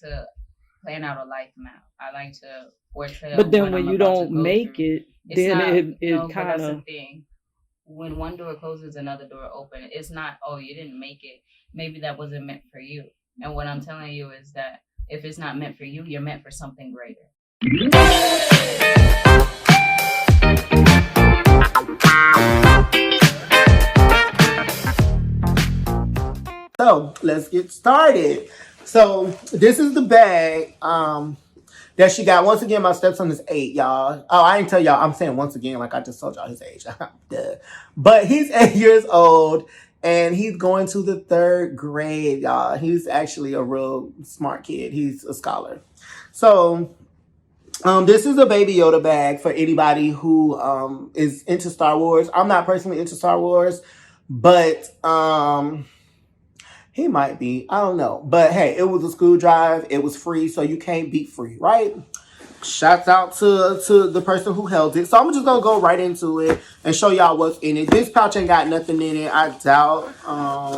to plan out a life map. I like to foretell. But then when you don't make it, then it But kind that's the of. thing. When one door closes, another door open. It's not, oh, you didn't make it. Maybe that wasn't meant for you. And what I'm telling you is that if it's not meant for you, you're meant for something greater. So let's get started. So this is the bag that she got. Once again, my stepson is 8, y'all. Oh, I didn't tell y'all. I'm saying once again, like I just told y'all his age. Duh. But he's 8 years old and he's going to the 3rd grade, y'all. He's actually a real smart kid. He's a scholar. So this is a Baby Yoda bag for anybody who is into Star Wars. I'm not personally into Star Wars, but he might be. I don't know. But hey, it was a school drive. It was free, so you can't beat free, right? Shouts out to the person who held it. So I'm just gonna go right into it and show y'all what's in it. This pouch ain't got nothing in it, I doubt.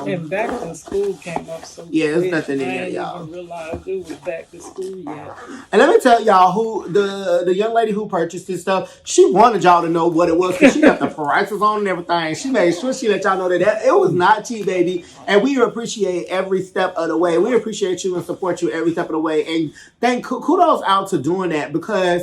And back to school came up so yeah, there's quick. nothing in I there, didn't y'all. even realize it was back to school yet. And let me tell y'all who the young lady who purchased this stuff, she wanted y'all to know what it was because she got the prices on and everything. She made sure she let y'all know that it was not cheap, baby. And we appreciate every step of the way. We appreciate you and support you every step of the way. And kudos out to doing that because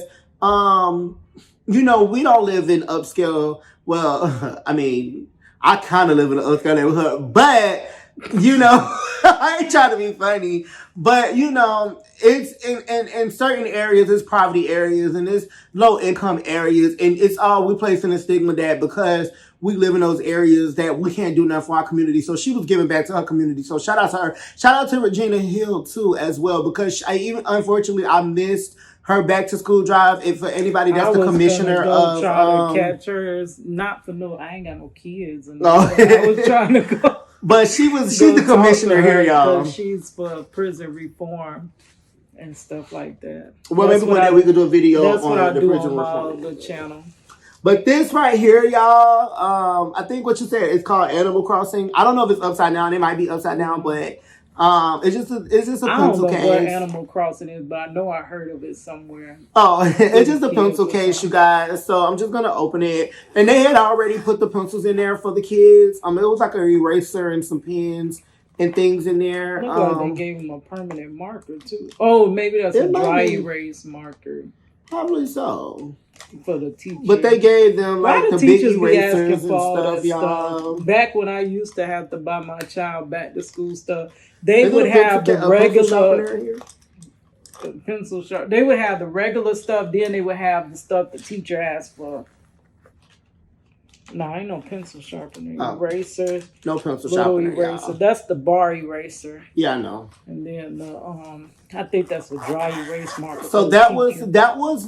we don't live in upscale. Well, I mean, I kind of live in an upscale neighborhood, but I ain't trying to be funny, but it's in certain areas, it's poverty areas and it's low income areas, and it's all we place in the stigma that because we live in those areas that we can't do nothing for our community. So she was giving back to her community. So shout out to her. Shout out to Regina Hill too as well, because unfortunately I missed her back to school drive. If for anybody that's the commissioner of try to catch hers, not for no, I ain't got no kids, and I was trying to go. But she's the commissioner here, y'all. She's for prison reform and stuff like that. Well, maybe one day we could do a video on the prison reform. The channel. But this right here, y'all, I think what you said is called Animal Crossing. I don't know if it's upside down. It might be upside down, but it's just a pencil case. I don't know what Animal Crossing is, but I know I heard of it somewhere. Oh, it's just a pencil case, you guys. So I'm just gonna open it, and they had already put the pencils in there for the kids. It was like an eraser and some pens and things in there. They gave them a permanent marker too. Oh, maybe that's a dry erase marker. Probably so. For the teachers. But they gave them like the big erasers and stuff, y'all. Back when I used to have to buy my child back to school stuff, they would have the regular pencil sharp. They would have the regular stuff, then they would have the stuff the teacher asked for. No, ain't no pencil sharpener. Eraser. No pencil sharpener. Eraser. Y'all. That's the bar eraser. Yeah, I know. And then I think that's a dry erase marker. So that was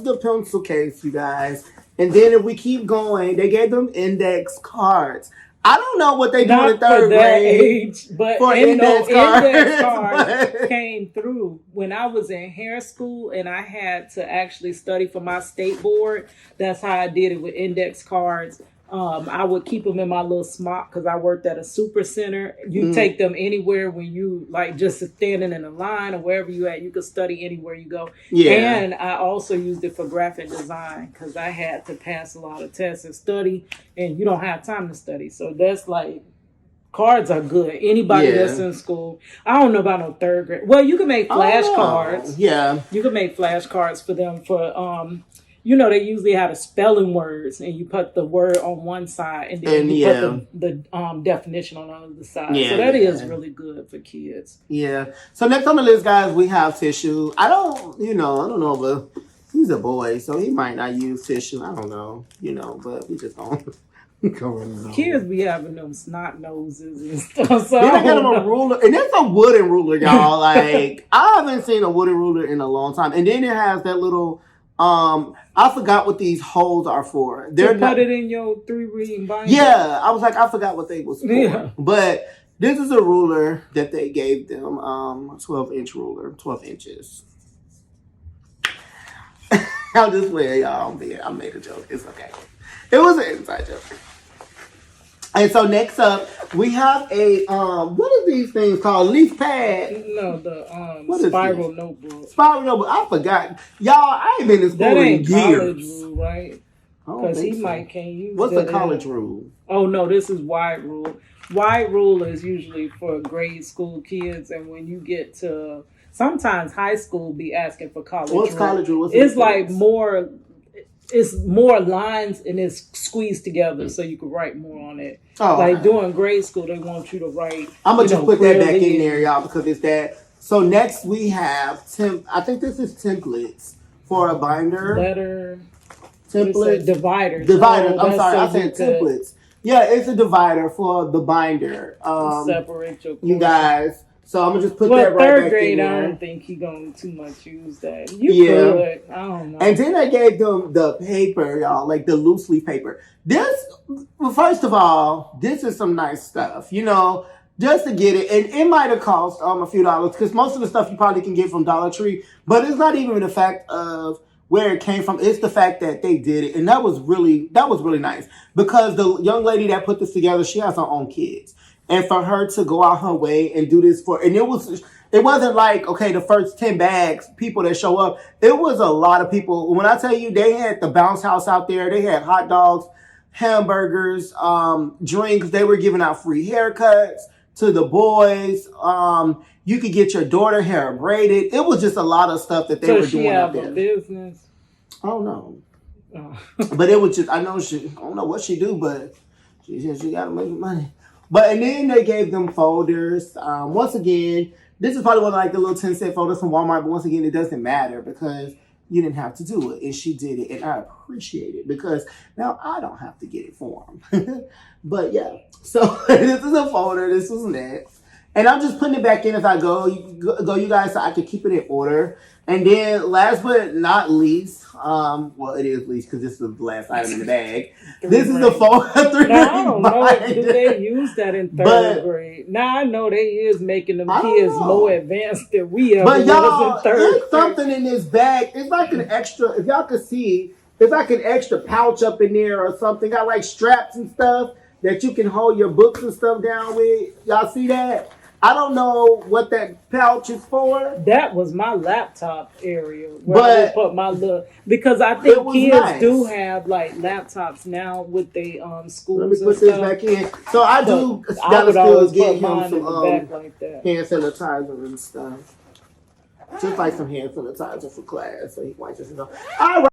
the pencil case, you guys. And then if we keep going, they gave them index cards. I don't know what they do in 3rd grade age, but for index cards came through when I was in hair school and I had to actually study for my state board. That's how I did it with index cards. I would keep them in my little smock because I worked at a super center. You take them anywhere when you like just standing in a line or wherever you at. You could study anywhere you go. Yeah. And I also used it for graphic design because I had to pass a lot of tests and study, and you don't have time to study. So that's like cards are good. Anybody that's in school. I don't know about no 3rd grade. Well, you can make flashcards. Yeah. You can make flashcards for them for they usually have the spelling words, and you put the word on one side, and then you put the definition on the other side. Yeah, so that is really good for kids. Yeah. So next on the list, guys, we have tissue. I don't know, but he's a boy, so he might not use tissue. I don't know, but we just don't. Kids be having them snot noses and stuff. So they got them a ruler, and it's a wooden ruler, y'all. Like I haven't seen a wooden ruler in a long time. And then it has that little. I forgot what these holes are for. Put it in your 3-reading binder. Yeah, I was like, I forgot what they was for. Yeah. But this is a ruler that they gave them, 12-inch ruler, 12 inches. I'll just play, y'all. I made a joke. It's okay. It was an inside joke. And so next up, we have a what are these things called? Leaf pad. No, the What is spiral this? notebook. Spiral notebook. I forgot. Y'all, I ain't been in school That in ain't college years. rule, right? I don't Because he think so. might can't use What's that the college rule? Oh no, this is wide rule. Wide rule is usually for grade school kids, and when you get to sometimes high school, be asking for college. What's rule. college rule? What's It's like more. It's more lines and it's squeezed together, so you can write more on it. Oh, like okay. During grade school, they want you to write. I'm gonna just put that back in there, y'all, because it's that. So next we have I think this is templates for a binder. Letter. Templates. Dividers. Dividers. I'm sorry, I said templates. Yeah, it's a divider for the binder. Separate your. You guys. So I'm gonna just put that right back in there. Third grade, I don't think he gonna too much use that. You could. I don't know. And then I gave them the paper, y'all, like the loose leaf paper. Well, first of all, this is some nice stuff, you know, just to get it. And it might have cost a few dollars because most of the stuff you probably can get from Dollar Tree. But it's not even the fact of where it came from. It's the fact that they did it. And that was really nice because the young lady that put this together, she has her own kids. And for her to go out her way and do this and it wasn't like, okay, the first 10 bags, people that show up. It was a lot of people. When I tell you, they had the bounce house out there. They had hot dogs, hamburgers, drinks. They were giving out free haircuts to the boys. You could get your daughter hair braided. It was just a lot of stuff that they were doing out there. So she have a business? Oh, no. But it was just, I don't know what she do, but she got to make money. And then they gave them folders. Once again, this is probably one of like the little 10-cent folders from Walmart. But once again, it doesn't matter because you didn't have to do it. And she did it. And I appreciate it because now I don't have to get it for them. But yeah. So this is a folder. This was next. And I'm just putting it back in as I go, you guys, so I can keep it in order. And then last but not least, well, it is least because this is the last item in the bag. This is the folder. Now, I don't know. Do they use that in third grade? Now, I know they is making them kids more advanced than we ever was in third grade. There's something in this bag. It's like an extra, if y'all could see, it's like an extra pouch up in there or something. Got like straps and stuff that you can hold your books and stuff down with. Y'all see that? I don't know what that pouch is for. That was my laptop area where I would put my little, because I think kids do have like laptops now with the schools. Let me put this back in. So I gotta still get him some like hand sanitizer and stuff. Just like some hand sanitizer for class, so he wipes his nose. All right.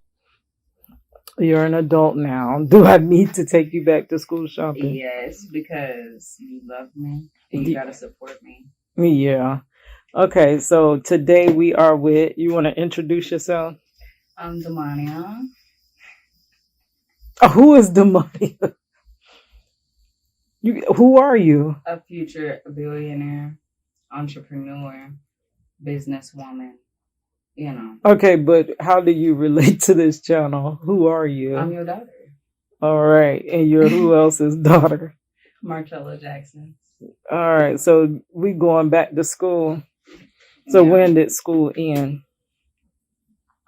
You're an adult now. Do I need to take you back to school shopping? Yes, because you love me and you gotta support me. Yeah. Okay, so today we are with, you want to introduce yourself? I'm Damania. Who is Damania? Who are you? A future billionaire, entrepreneur, businesswoman. You know. Okay, but how do you relate to this channel? Who are you? I'm your daughter. All right. And you're who else's daughter? Marcella Jackson. All right. So we going back to school. So when did school end?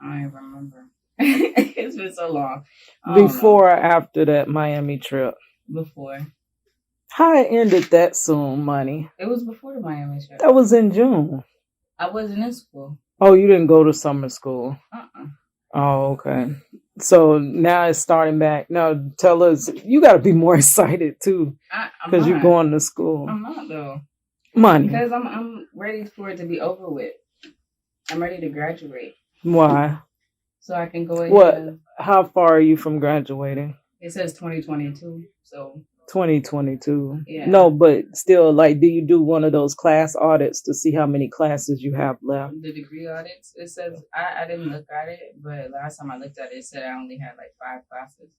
I don't remember. It's been so long. Before or after that Miami trip? Before. How it ended that soon, Money? It was before the Miami trip. That was in June. I wasn't in school. Oh, you didn't go to summer school? Uh-uh. Oh, okay. So now it's starting back. Now tell us, you got to be more excited too, because you're going to school. I'm not though. Money. Because I'm ready for it to be over with. I'm ready to graduate. Why? So I can go ahead. What? How far are you from graduating? It says 2022. So 2022. Yeah. No, but still, like, do you do one of those class audits to see how many classes you have left? The degree audits, it says, I didn't look at it, but last time I looked at it, it said I only had like 5 classes.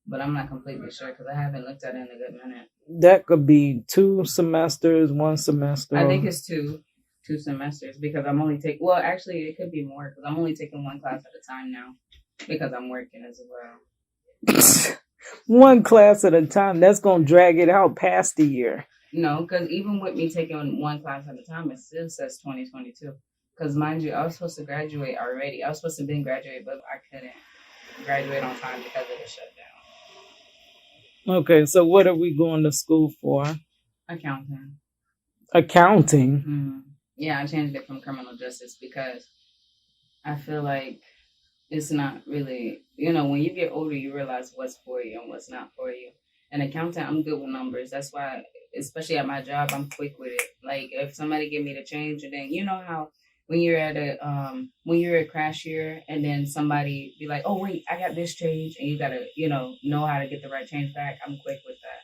But I'm not completely sure because I haven't looked at it in a good minute. That could be 2 semesters, 1 semester. I think it's two semesters because I'm only taking, well, actually, it could be more because I'm only taking 1 class at a time now because I'm working as well. 1 class at a time, that's going to drag it out past the year. No, because even with me taking 1 class at a time, it still says 2022. Because mind you, I was supposed to graduate already. I was supposed to be graduate, but I couldn't graduate on time because of the shutdown. Okay, so what are we going to school for? Accounting. Accounting. Yeah, I changed it from criminal justice because I feel like it's not really, when you get older, you realize what's for you and what's not for you. And accounting, I'm good with numbers. That's why, especially at my job, I'm quick with it. Like if somebody give me the change, and then you know how when you're at a cashier, and then somebody be like, oh wait, I got this change, and you gotta know how to get the right change back. I'm quick with that.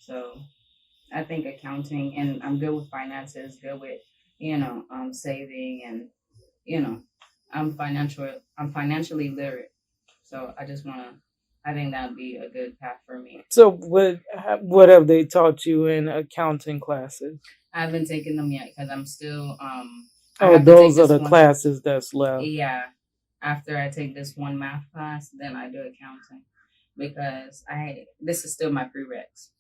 So I think accounting, and I'm good with finances, good with saving, and you know, I'm financially literate. So I think that would be a good path for me. So what have they taught you in accounting classes? I haven't taken them yet because I'm still those are the classes that's left. Yeah. After I take this one math class, then I do accounting because this is still my prerequisites.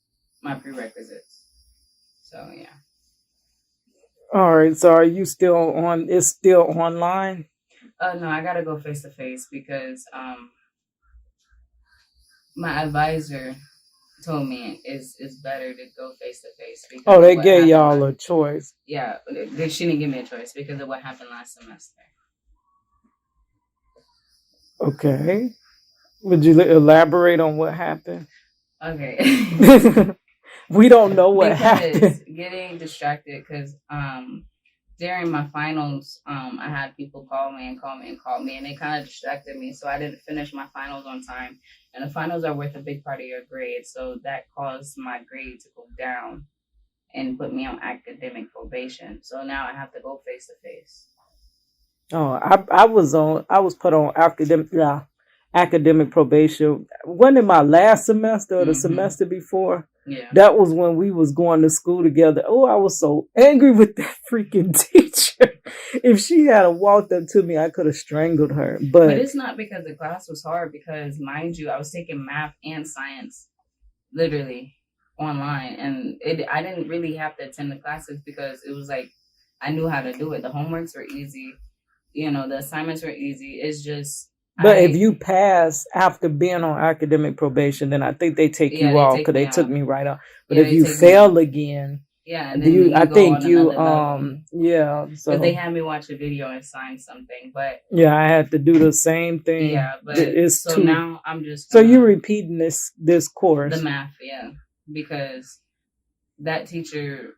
So yeah. All right. So are you still on? It's still online? No, I gotta go face to face because my advisor told me it's better to go face to face. Oh, they gave y'all a choice. Yeah, she didn't give me a choice because of what happened last semester. Okay. Would you elaborate on what happened? Okay. We don't know what happened. Getting distracted because during my finals, I had people call me, and they kind of distracted me. So I didn't finish my finals on time. And the finals are worth a big part of your grade. So that caused my grade to go down and put me on academic probation. So now I have to go face to face. Oh, I was put on academic probation. Wasn't it my last semester or the semester before? Yeah. That was when we was going to school together. Oh, I was so angry with that freaking teacher. If she had walked up to me, I could have strangled her. But it's not because the class was hard, because mind you, I was taking math and science literally online, and I didn't really have to attend the classes because it was like I knew how to do it. The homeworks were easy, the assignments were easy. It's just But if you pass after being on academic probation, then I think they take you off because they took me right off. But if you fail again, and then I think so they had me watch a video and sign something. But I had to do the same thing. Yeah, but now I'm just. So you're repeating this course, the math, because that teacher,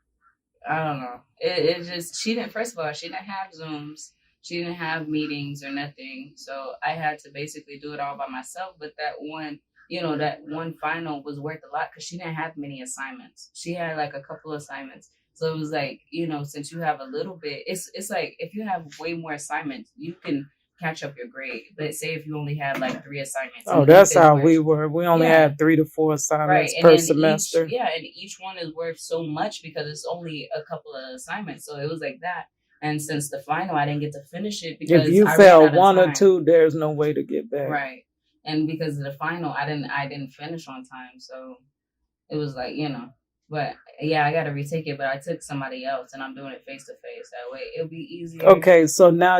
I don't know. It just she didn't. First of all, she didn't have Zooms. She didn't have meetings or nothing. So I had to basically do it all by myself. But that one final was worth a lot because she didn't have many assignments. She had like a couple assignments. So it was like, since you have a little bit, it's like if you have way more assignments, you can catch up your grade. But say if you only have like 3 assignments. Oh, that's how we were. We only had 3 to 4 assignments per semester. And each one is worth so much because it's only a couple of assignments. So it was like that. And since the final, I didn't get to finish it because if you fail 1 or 2, there's no way to get back. Right. And because of the final, I didn't finish on time. So it was like, but yeah, I got to retake it. But I took somebody else and I'm doing it face to face. That way it'll be easier. Okay. So now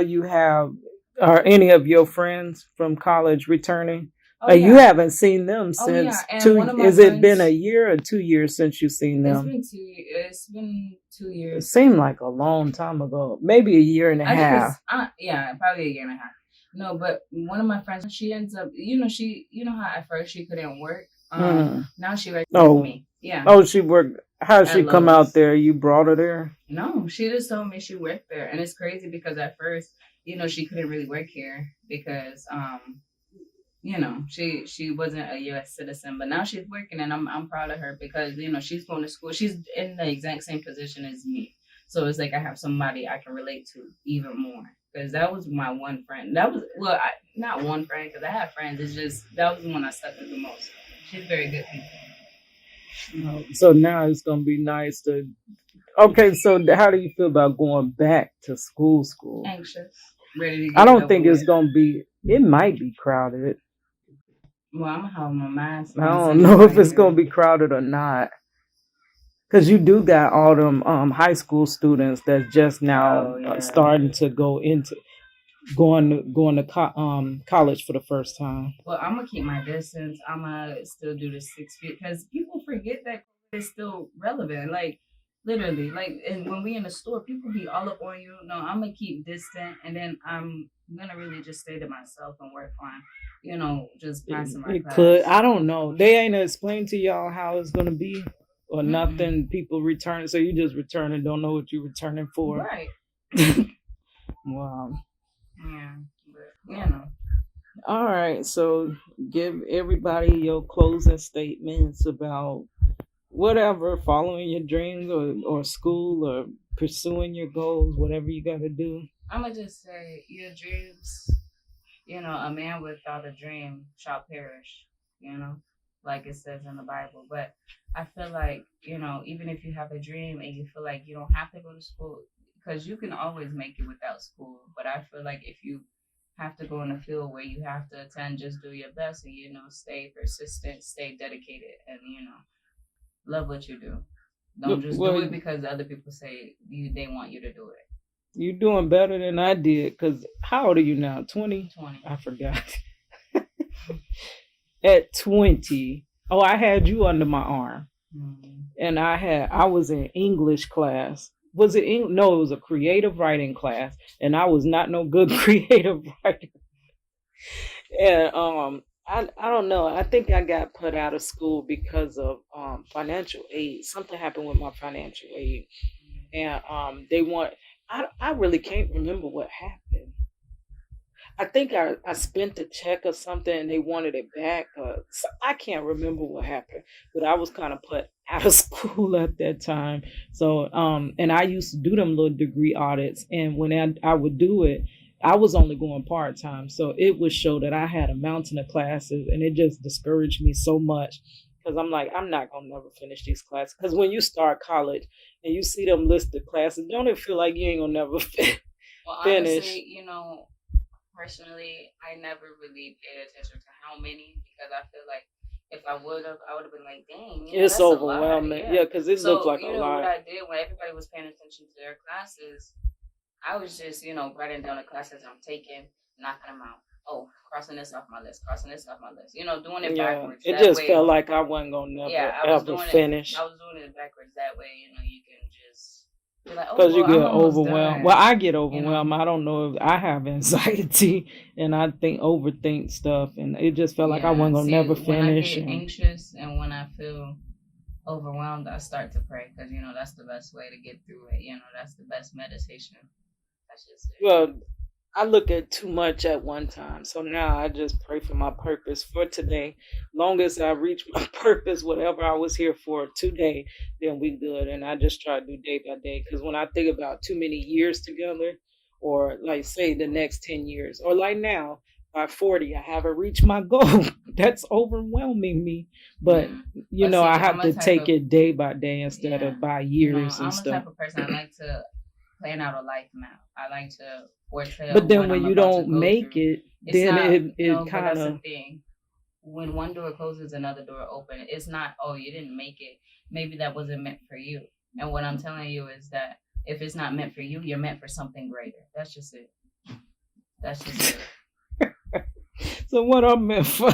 are any of your friends from college returning? Oh, you haven't seen them since it been a year or 2 years since you've seen them? It's been 2 years. It seemed like a long time ago. Maybe a year and a half. Probably a year and a half. No, but one of my friends, she ends up, how at first she couldn't work. Now she works with me. Yeah. Oh, she worked. How she come out there? You brought her there? No, she just told me she worked there, and it's crazy because at first, she couldn't really work here because she wasn't a U.S. citizen, but now she's working, and I'm proud of her because she's going to school. She's in the exact same position as me, so it's like I have somebody I can relate to even more. Because that was my one friend. That was not one friend because I have friends. It's just that was the one I stuck with the most. She's very good people. So now it's gonna be nice to. Okay, so how do you feel about going back to school? Anxious, ready to. I don't think it's gonna be. It might be crowded. Well, I'm gonna have my mask. I don't know if it's gonna be crowded or not. Because you do got all them high school students that's just now starting to go into. college for the first time? Well, I'm gonna keep my distance. I'm gonna still do the 6 feet because people forget that it's still relevant. Like literally, like, and when we in the store, people be all up on you. No, I'm gonna keep distant, and then I'm gonna really just stay to myself and work on, just passing my It class. could. I don't know. They ain't explained to y'all how it's gonna be or Mm-mm. nothing. People return, so you just return and don't know what you're returning for. Right. Wow. Yeah. But All right. So give everybody your closing statements about whatever, following your dreams or school or pursuing your goals, whatever you got to do. I'm gonna just say your dreams. A man without a dream shall perish. Like it says in the Bible. But I feel like even if you have a dream and you feel like you don't have to go to school, because you can always make it without school. But I feel like if you have to go in a field where you have to attend, just do your best and stay persistent, stay dedicated, and love what you do. Don't just do it because other people say they want you to do it. You're doing better than I did. Because how old are you now? 20? 20. I forgot. At 20, I had you under my arm. Mm-hmm. And I was in English class. Was it No, it was a creative writing class, and I was not no good creative writer. And I don't know. I think I got put out of school because of financial aid. Something happened with my financial aid, and I really can't remember what happened. I think I spent the check or something and they wanted it back. I can't remember what happened, but I was kind of put out of school at that time. So, and I used to do them little degree audits. And when I would do it, I was only going part-time. So it would show that I had a mountain of classes, and it just discouraged me so much. Because I'm like, I'm not going to never finish these classes. Because when you start college and you see them listed classes, don't it feel like you ain't going to never finish? Well, honestly, personally, I never really paid attention to how many, because I feel like if I would have been like, dang, it's overwhelming. Yeah, because it looks like a lot. What I did when everybody was paying attention to their classes, I was just, writing down the classes I'm taking, knocking them out. Oh, crossing this off my list, doing it backwards. It just felt like I wasn't going to ever finish. I was doing it backwards. That way, you can just be like, because you get overwhelmed. Well, I get overwhelmed. I don't know if I have anxiety and I overthink stuff, and it just felt like I wasn't going to never finish. When I get anxious and when I feel overwhelmed, I start to pray, because, that's the best way to get through it. That's the best meditation. That's just it. Well, I look at too much at one time. So now I just pray for my purpose for today. Long as I reach my purpose, whatever I was here for today, then we good. And I just try to do day by day. Because when I think about too many years together, or like say the next 10 years, or like now, by 40, I haven't reached my goal. That's overwhelming me. But, I have to take it day by day instead of by years and stuff. I'm the type of person, I like to plan out a life map. I like to foretell. But then when you don't make it, then it kind of. That's the thing. When one door closes, another door opens. It's not, you didn't make it. Maybe that wasn't meant for you. And what I'm telling you is that if it's not meant for you, you're meant for something greater. That's just it. So what I'm meant for,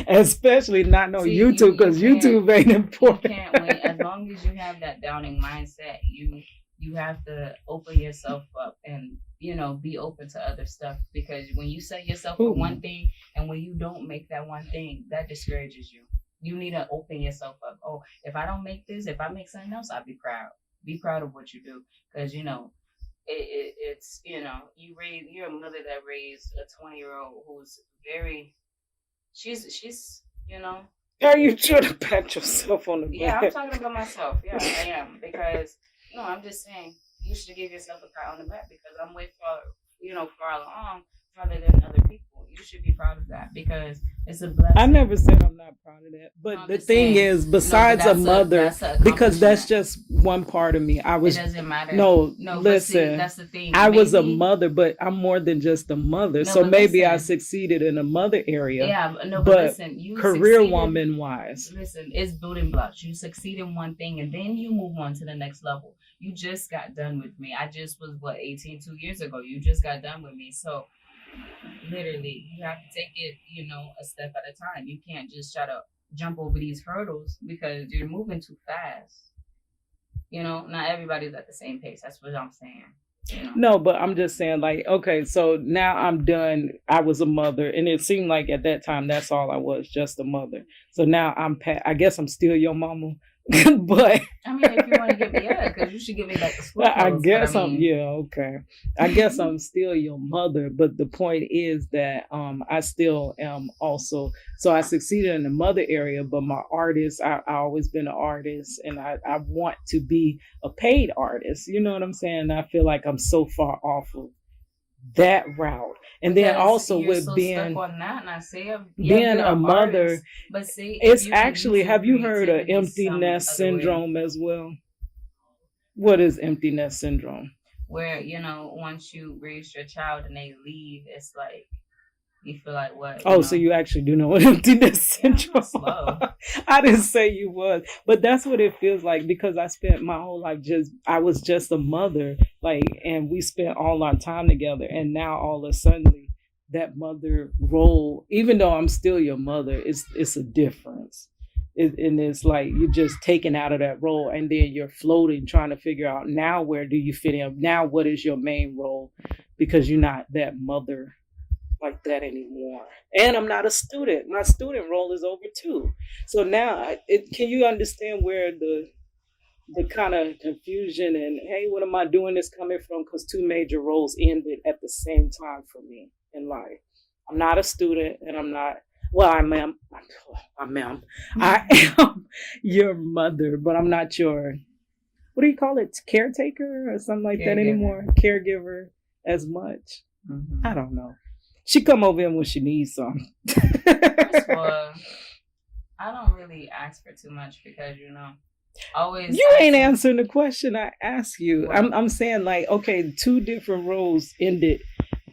especially not YouTube, because YouTube ain't important. You can't win. As long as you have that doubting mindset, you have to open yourself up and, be open to other stuff. Because when you set yourself for one thing and when you don't make that one thing, that discourages you. You need to open yourself up. Oh, if I don't make this, if I make something else, I'll be proud. Be proud of what you do. Because, it's, you're a mother that raised a 20-year-old who's she's Are you trying to pat yourself on the back? Yeah, I'm talking about myself. Yeah, I am. Because, I'm just saying, you should give yourself a pat on the back, because I'm way far along, farther than other people. you should be proud of that because it's a blessing. I never said I'm not proud of that. But No, I'm the just thing saying, is, besides a mother, that's a because that's accomplishment. just one part of me. I It was doesn't matter. no, But see, listen. that's the thing. I was a Maybe- mother, but I'm more than just a mother. No, So but maybe I listen. succeeded in a mother area. Yeah, no, but listen, you career succeeded- woman wise. Listen, it's building blocks. You succeed in one thing and then you move on to the next level. You just got done with me. I just was 18 2 years ago. You just got done with me. So literally you have to take it, a step at a time. You can't just try to jump over these hurdles because you're moving too fast. Not everybody's at the same pace. That's what I'm saying. No, but I'm just saying, like, okay, so now I'm done. I was a mother, and it seemed like at that time that's all I was, just a mother. So now I guess I'm still your mama. But I mean, if you want to give me, because you should give me back the school I clothes, guess but I mean, okay. I guess I'm still your mother, but the point is that I still am also. So I succeeded in the mother area, but my artist, I always been an artist, and I want to be a paid artist. You know what I'm saying? I feel like I'm so far off of that route, and then also you're with so being stuck on that, and I say being a mother. Artist, but see, It's actually, have you heard of creativity empty some nest other way. syndrome as well? What is empty nest syndrome? Where once you raise your child and they leave, it's like you feel like what? Oh, so you actually do know what empty nest syndrome? I'm slow. I didn't say you was, but that's what it feels like because I spent my whole life I was just a mother, and we spent all our time together, and now all of a sudden that mother role, even though I'm still your mother, it's a difference. And it's like you're just taken out of that role, and then you're floating, trying to figure out now where do you fit in? Now what is your main role? Because you're not that mother like that anymore. And I'm not a student. My student role is over too. So now, can you understand where the kind of confusion and hey, what am I doing is coming from? Because two major roles ended at the same time for me in life. I'm not a student, and I'm not. Well, I am. I am your mother, but I'm not your. What do you call it? Caretaker or something like that anymore? Caregiver as much. Mm-hmm. I don't know. She come over in when she needs some. First of all, I don't really ask for too much because always you ain't answering the question I asked you. Well, I'm saying like, okay, two different roles ended,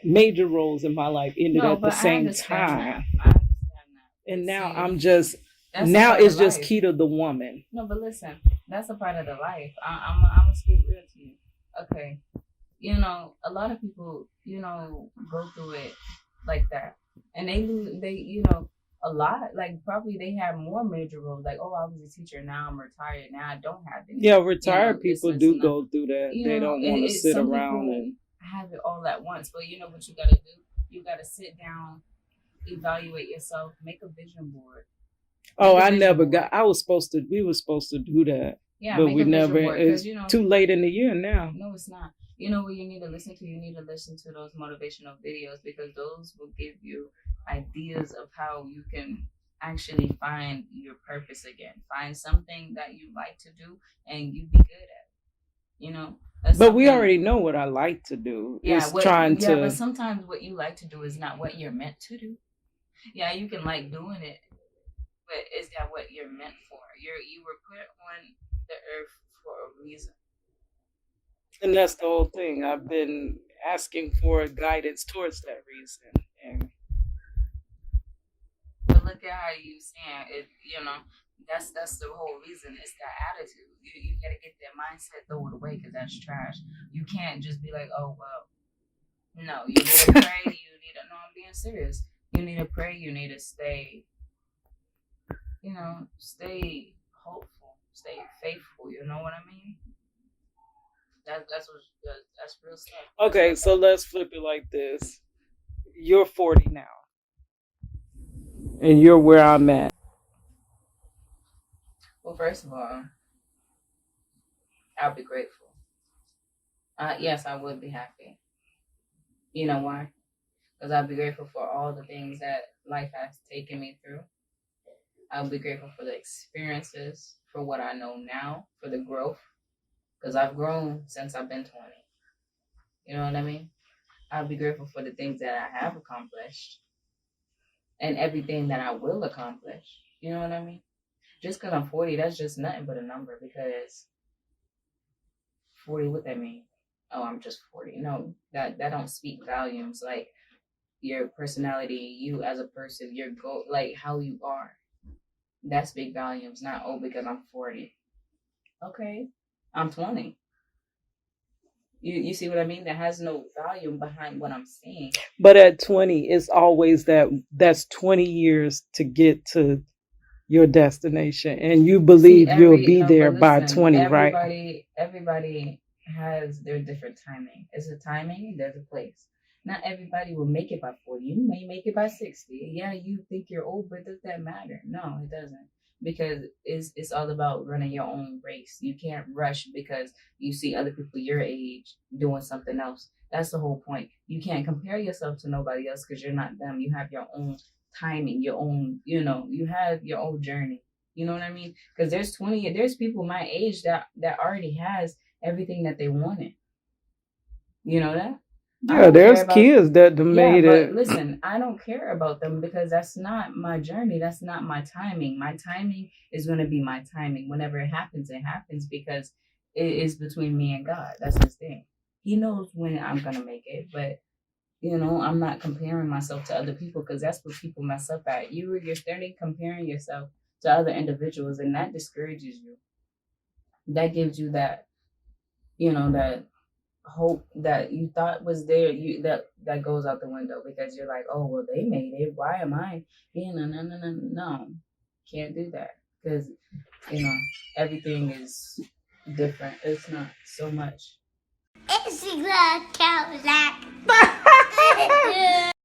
major roles in my life ended at the same time. I understand that. And now See, I'm just that's now a part it's of just life. Keita the woman. No, but listen, that's a part of the life. I'm gonna speak real to you. Okay, a lot of people, go through it like that, and they lose. A lot. Like probably they have more major roles. Like, oh, I was a teacher. Now I'm retired. Now I don't have any. Yeah, retired people do go through that. They don't want to sit some around people and have it all at once. But you know what you gotta do? You gotta sit down, evaluate yourself, make a vision board. Oh, I never got. We were supposed to do that. Yeah, but make we a vision never. board, It's too late in the year now. No, it's not. You know what you need to listen to? You need to listen to those motivational videos because those will give you ideas of how you can actually find your purpose again. Find something that you like to do and you be good at. But we already know what I like to do. Yeah, but sometimes what you like to do is not what you're meant to do. Yeah, you can like doing it, but is that what you're meant for? You were put on the earth for a reason. And that's the whole thing. I've been asking for guidance towards that reason. And but look at how you saying it. That's the whole reason. It's that attitude. You gotta get that mindset, throw it away, because that's trash. You can't just be like, oh well. No, you need to pray. No, I'm being serious. You need to pray. You need to stay. Stay hopeful. Stay faithful. You know what I mean? That's real stuff. Okay, so let's flip it like this. You're 40 now. And you're where I'm at. Well, first of all, I'll be grateful. Yes, I would be happy. You know why? Because I'll be grateful for all the things that life has taken me through. I'll be grateful for the experiences, for what I know now, for the growth. Because I've grown since I've been 20. You know what I mean? I'll be grateful for the things that I have accomplished. and everything that I will accomplish. You know what I mean? Just because I'm 40, that's just nothing but a number. Because 40, what that mean? Oh, I'm just 40. No, that don't speak volumes. Like your personality, you as a person, your goal, like how you are. That speak volumes. Not because I'm 40. Okay, I'm 20. You see what I mean? That has no volume behind what I'm saying. But at 20, it's always that's 20 years to get to your destination, and you believe you'll be there by 20, right? Everybody has their different timing. It's a timing, there's a place. Not everybody will make it by 40. You may make it by 60. Yeah, you think you're old, but does that matter? No, it doesn't. Because it's all about running your own race. You can't rush because you see other people your age doing something else. That's the whole point. You can't compare yourself to nobody else because you're not them. You have your own timing, your own, you have your own journey. You know what I mean? Because there's people my age that already has everything that they wanted. You know that? Yeah, there's kids that made it. But listen, I don't care about them because that's not my journey. That's not my timing. My timing is going to be my timing. Whenever it happens because it is between me and God. That's his thing. He knows when I'm going to make it, but I'm not comparing myself to other people because that's what people mess up at. You're starting comparing yourself to other individuals, and that discourages you. That gives you that, that hope that you thought was there. That goes out the window because you're like, oh well, they made it. Why am I? No, can't do that because everything is different. It's not so much. It's